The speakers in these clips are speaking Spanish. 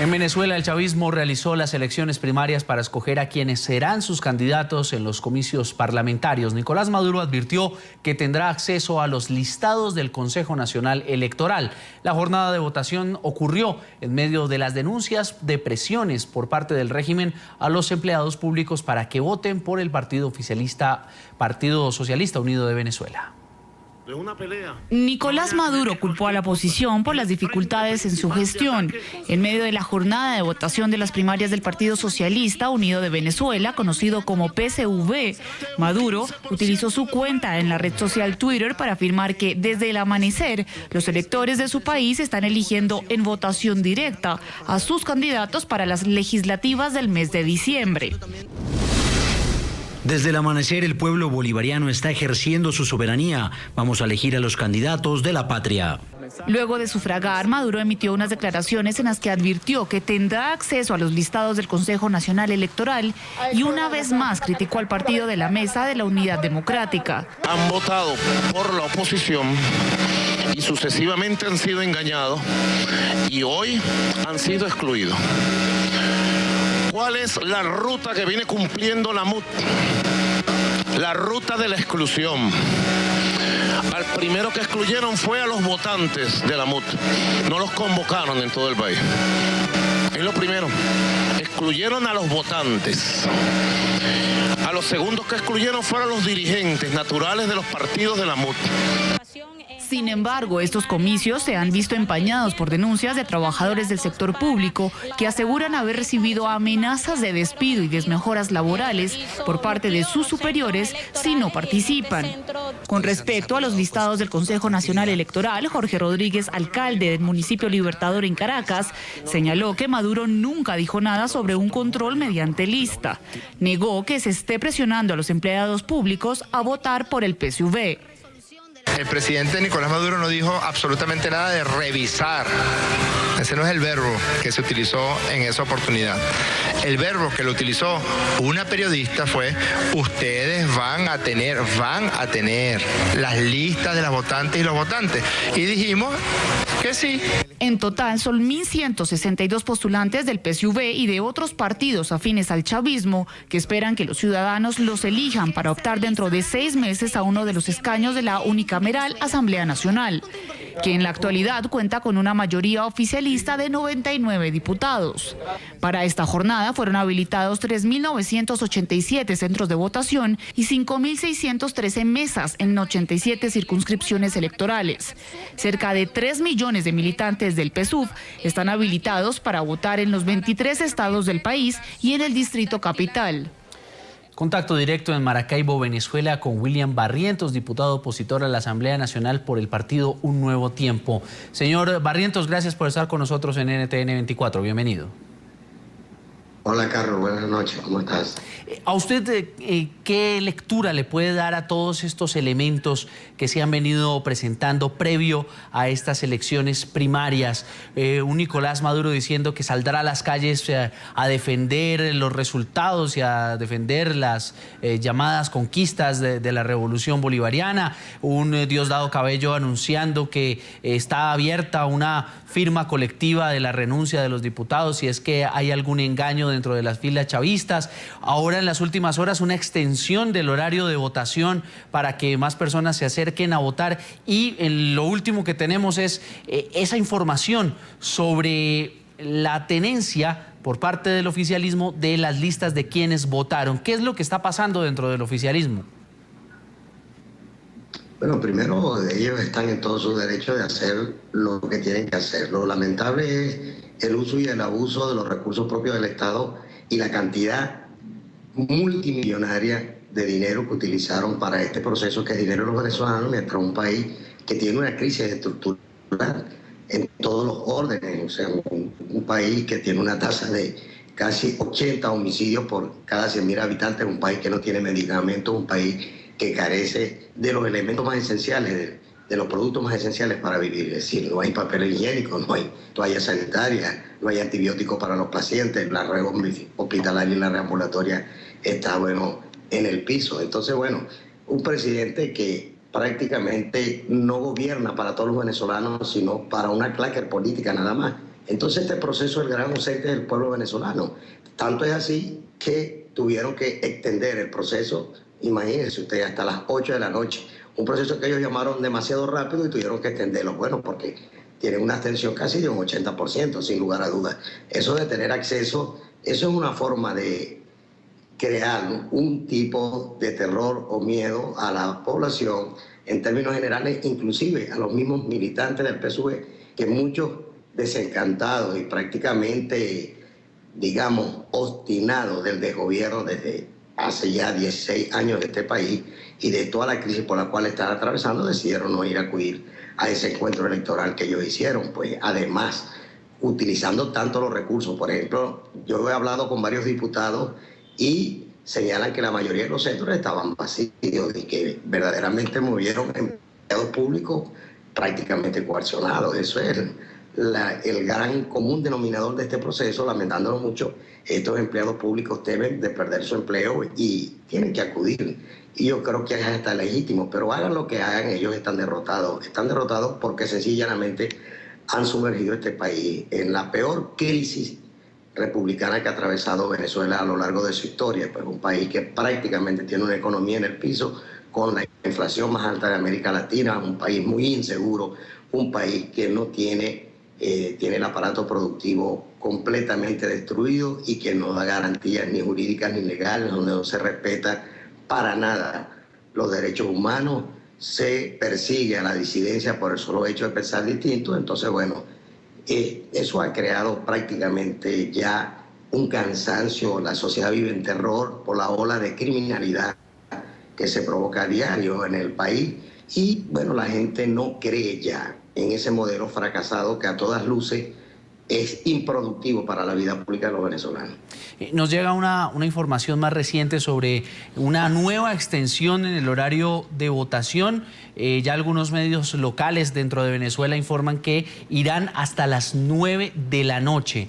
En Venezuela, el chavismo realizó las elecciones primarias para escoger a quienes serán sus candidatos en los comicios parlamentarios. Nicolás Maduro advirtió que tendrá acceso a los listados del Consejo Nacional Electoral. La jornada de votación ocurrió en medio de las denuncias de presiones por parte del régimen a los empleados públicos para que voten por el Partido Socialista Unido de Venezuela. Nicolás Maduro culpó a la oposición por las dificultades en su gestión. En medio de la jornada de votación de las primarias del Partido Socialista Unido de Venezuela, conocido como PSUV, Maduro utilizó su cuenta en la red social Twitter para afirmar que desde el amanecer los electores de su país están eligiendo en votación directa a sus candidatos para las legislativas del mes de diciembre. Desde el amanecer el pueblo bolivariano está ejerciendo su soberanía. Vamos a elegir a los candidatos de la patria. Luego de sufragar, Maduro emitió unas declaraciones en las que advirtió que tendrá acceso a los listados del Consejo Nacional Electoral y una vez más criticó al partido de la Mesa de la Unidad Democrática. Han votado por la oposición y sucesivamente han sido engañados y hoy han sido excluidos. ¿Cuál es la ruta que viene cumpliendo la MUT? La ruta de la exclusión. Al primero que excluyeron fue a los votantes de la MUT. No los convocaron en todo el país. Es lo primero. Excluyeron a los votantes. A los segundos que excluyeron fueron los dirigentes naturales de los partidos de la MUT. Sin embargo, estos comicios se han visto empañados por denuncias de trabajadores del sector público que aseguran haber recibido amenazas de despido y desmejoras laborales por parte de sus superiores si no participan. Con respecto a los listados del Consejo Nacional Electoral, Jorge Rodríguez, alcalde del municipio Libertador en Caracas, señaló que Maduro nunca dijo nada sobre un control mediante lista. Negó que se esté presionando a los empleados públicos a votar por el PSUV. El presidente Nicolás Maduro no dijo absolutamente nada de revisar. Ese no es el verbo que se utilizó en esa oportunidad. El verbo que lo utilizó una periodista fue: ustedes van a tener las listas de las votantes y los votantes. Y dijimos que sí. En total son 1.162 postulantes del PSUV y de otros partidos afines al chavismo que esperan que los ciudadanos los elijan para optar dentro de 6 meses a uno de los escaños de la unicameral Asamblea Nacional, que en la actualidad cuenta con una mayoría oficialista de 99 diputados. Para esta jornada fueron habilitados 3.987 centros de votación y 5.613 mesas en 87 circunscripciones electorales. Cerca de 3 millones de militantes del PSUV están habilitados para votar en los 23 estados del país y en el Distrito Capital. Contacto directo en Maracaibo, Venezuela, con William Barrientos, diputado opositor a la Asamblea Nacional por el partido Un Nuevo Tiempo. Señor Barrientos, gracias por estar con nosotros en NTN 24. Bienvenido. Hola, Carlos. Buenas noches. ¿Cómo estás? ¿A usted qué lectura le puede dar a todos estos elementos que se han venido presentando previo a estas elecciones primarias? Un Nicolás Maduro diciendo que saldrá a las calles a defender los resultados y a defender las llamadas conquistas de la revolución bolivariana. Un Diosdado Cabello anunciando que está abierta una firma colectiva de la renuncia de los diputados si es que hay algún engaño dentro de las filas chavistas. Ahora, en las últimas horas, una extensión del horario de votación para que más personas se acerquen a votar. Y lo último que tenemos es esa información sobre la tenencia por parte del oficialismo de las listas de quienes votaron. ¿Qué es lo que está pasando dentro del oficialismo? Bueno, primero, ellos están en todo su derecho de hacer lo que tienen que hacer. Lo lamentable es el uso y el abuso de los recursos propios del Estado y la cantidad multimillonaria de dinero que utilizaron para este proceso, que es dinero de los venezolanos, mientras un país que tiene una crisis estructural en todos los órdenes. O sea, un país que tiene una tasa de casi 80 homicidios por cada 100.000 habitantes, un país que no tiene medicamentos, un país que carece de los elementos más esenciales, de los productos más esenciales para vivir. Es decir, no hay papel higiénico, no hay toallas sanitarias, no hay antibióticos para los pacientes, la red hospitalaria y la red ambulatoria está, en el piso. Entonces, un presidente que prácticamente no gobierna para todos los venezolanos, sino para una clase política nada más, Entonces este proceso es el gran ausente del pueblo venezolano. Tanto es así que tuvieron que extender el proceso, imagínense ustedes, hasta las 8 de la noche. Un proceso que ellos llamaron demasiado rápido y tuvieron que extenderlo. Bueno, porque tienen una extensión casi de un 80%, sin lugar a dudas. Eso de tener acceso, eso es una forma de crear un tipo de terror o miedo a la población en términos generales, inclusive a los mismos militantes del PSUV, que muchos desencantados y prácticamente, digamos, obstinados del desgobierno desde hace ya 16 años de este país y de toda la crisis por la cual están atravesando, decidieron no ir a acudir a ese encuentro electoral que ellos hicieron. Pues además, utilizando tanto los recursos, por ejemplo, yo he hablado con varios diputados y señalan que la mayoría de los centros estaban vacíos y que verdaderamente movieron empleados públicos prácticamente coaccionados. Eso es el gran común denominador de este proceso. Lamentándolo mucho, estos empleados públicos temen de perder su empleo y tienen que acudir. Y yo creo que es hasta legítimo, pero hagan lo que hagan, ellos están derrotados. Están derrotados porque sencillamente han sumergido este país en la peor crisis republicana que ha atravesado Venezuela a lo largo de su historia. Pues un país que prácticamente tiene una economía en el piso, con la inflación más alta de América Latina, un país muy inseguro, un país que no tiene el aparato productivo completamente destruido y que no da garantías ni jurídicas ni legales, donde no se respeta para nada los derechos humanos, se persigue a la disidencia por el solo hecho de pensar distinto. Entonces, bueno, eso ha creado prácticamente ya un cansancio. La sociedad vive en terror por la ola de criminalidad que se provoca a diario en el país y, bueno, la gente no cree ya en ese modelo fracasado que a todas luces es improductivo para la vida pública de los venezolanos. Nos llega una información más reciente sobre una nueva extensión en el horario de votación. Ya algunos medios locales dentro de Venezuela informan que irán hasta las 9 de la noche.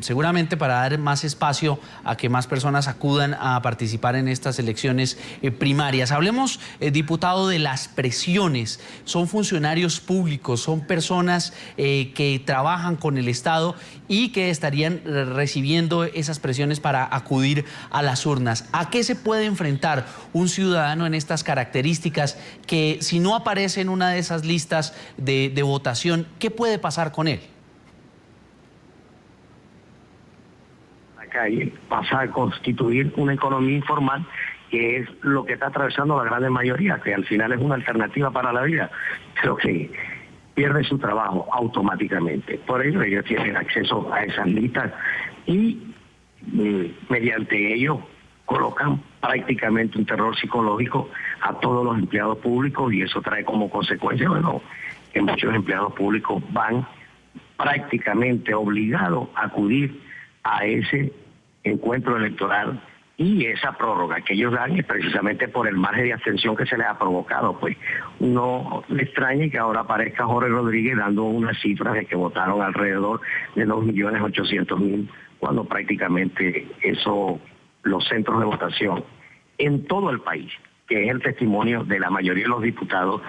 Seguramente para dar más espacio a que más personas acudan a participar en estas elecciones primarias. Hablemos, diputado, de las presiones. Son funcionarios públicos, son personas que trabajan con el Estado y que estarían recibiendo esas presiones para acudir a las urnas. ¿A qué se puede enfrentar un ciudadano en estas características que, si no aparece en una de esas listas de votación, qué puede pasar con él? La calle pasa a constituir una economía informal, que es lo que está atravesando la gran mayoría, que al final es una alternativa para la vida, pero que pierde su trabajo automáticamente. Por ello ellos tienen acceso a esas listas y mediante ello colocan prácticamente un terror psicológico a todos los empleados públicos, y eso trae como consecuencia, bueno, que muchos empleados públicos van prácticamente obligados a acudir a ese encuentro electoral, y esa prórroga que ellos dan es precisamente por el margen de abstención que se les ha provocado. Pues no le extrañe que ahora aparezca Jorge Rodríguez dando unas cifras de que votaron alrededor de 2.800.000, cuando prácticamente eso, los centros de votación en todo el país, que es el testimonio de la mayoría de los diputados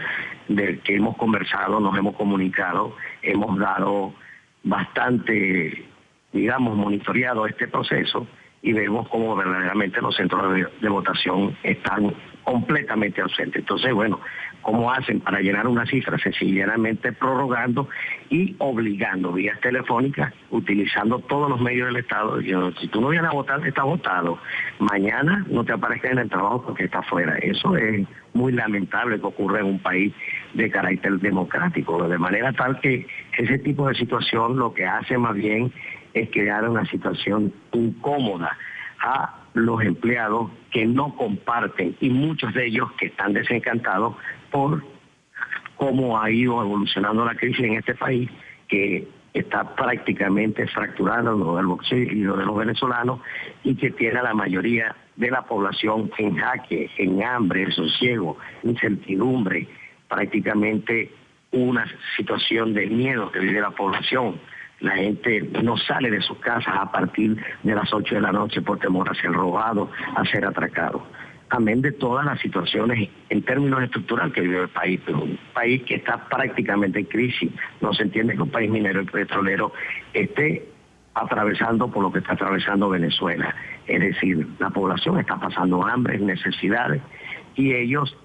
del que hemos conversado, nos hemos comunicado, hemos dado bastante, digamos, monitoreado este proceso, y vemos cómo verdaderamente los centros de votación están completamente ausentes. Entonces, bueno, ¿cómo hacen para llenar una cifra? Sencillamente prorrogando y obligando vías telefónicas, utilizando todos los medios del Estado. Si tú no vienes a votar, está votado. Mañana no te aparezcas en el trabajo porque está fuera. Eso es muy lamentable que ocurra en un país de carácter democrático, de manera tal que ese tipo de situación lo que hace más bien es crear una situación incómoda a los empleados que no comparten, y muchos de ellos que están desencantados por cómo ha ido evolucionando la crisis en este país, que está prácticamente fracturando lo del bolsillo de los venezolanos y que tiene a la mayoría de la población en jaque, en hambre, en sosiego, incertidumbre, prácticamente una situación de miedo que vive la población. La gente no sale de sus casas a partir de las 8 de la noche por temor a ser robado, a ser atracado. amén de todas las situaciones en términos estructurales que vive el país, pero un país que está prácticamente en crisis. No se entiende que un país minero y petrolero esté atravesando por lo que está atravesando Venezuela. Es decir, la población está pasando hambre, necesidades, y ellos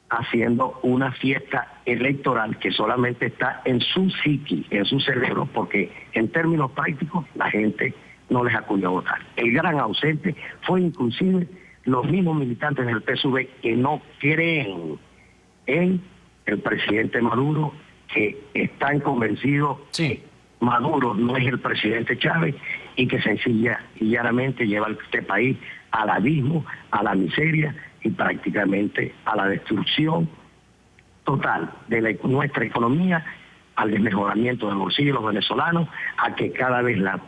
haciendo una fiesta electoral que solamente está en su psiqui, en su cerebro, porque en términos prácticos la gente no les acudió a votar. El gran ausente fue inclusive los mismos militantes del PSUV que no creen en el presidente Maduro, que están convencidos que Maduro no es el presidente Chávez y que sencilla y llanamente lleva a este país al abismo, a la miseria y prácticamente a la destrucción total de nuestra economía, al desmejoramiento del bolsillo de los venezolanos, a que cada vez la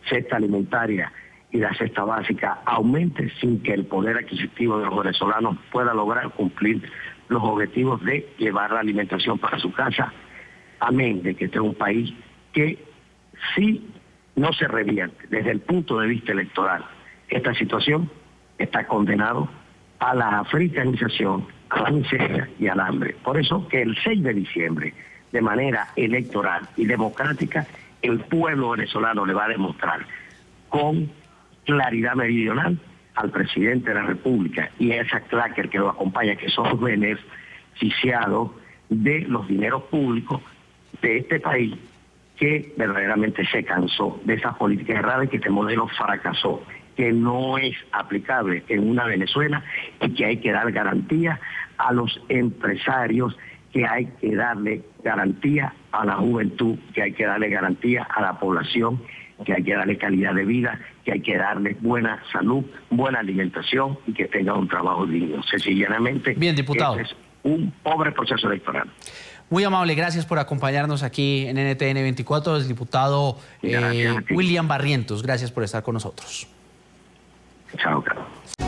cesta alimentaria y la cesta básica aumente sin que el poder adquisitivo de los venezolanos pueda lograr cumplir los objetivos de llevar la alimentación para su casa, amén de que este es un país que si no se revierte desde el punto de vista electoral esta situación, está condenado a la africanización, a la miseria y al hambre. Por eso que el 6 de diciembre, de manera electoral y democrática, el pueblo venezolano le va a demostrar con claridad meridional al presidente de la República y a esa claque que lo acompaña, que son beneficiados de los dineros públicos de este país, que verdaderamente se cansó de esas políticas erradas y que este modelo fracasó, que no es aplicable en una Venezuela y que hay que dar garantía a los empresarios, que hay que darle garantía a la juventud, que hay que darle garantía a la población, que hay que darle calidad de vida, que hay que darle buena salud, buena alimentación y que tenga un trabajo digno. Sencillamente, bien, diputado, este es un pobre proceso electoral. Muy amable, gracias por acompañarnos aquí en NTN 24, el diputado William Barrientos. Gracias por estar con nosotros. Chao, Carlos.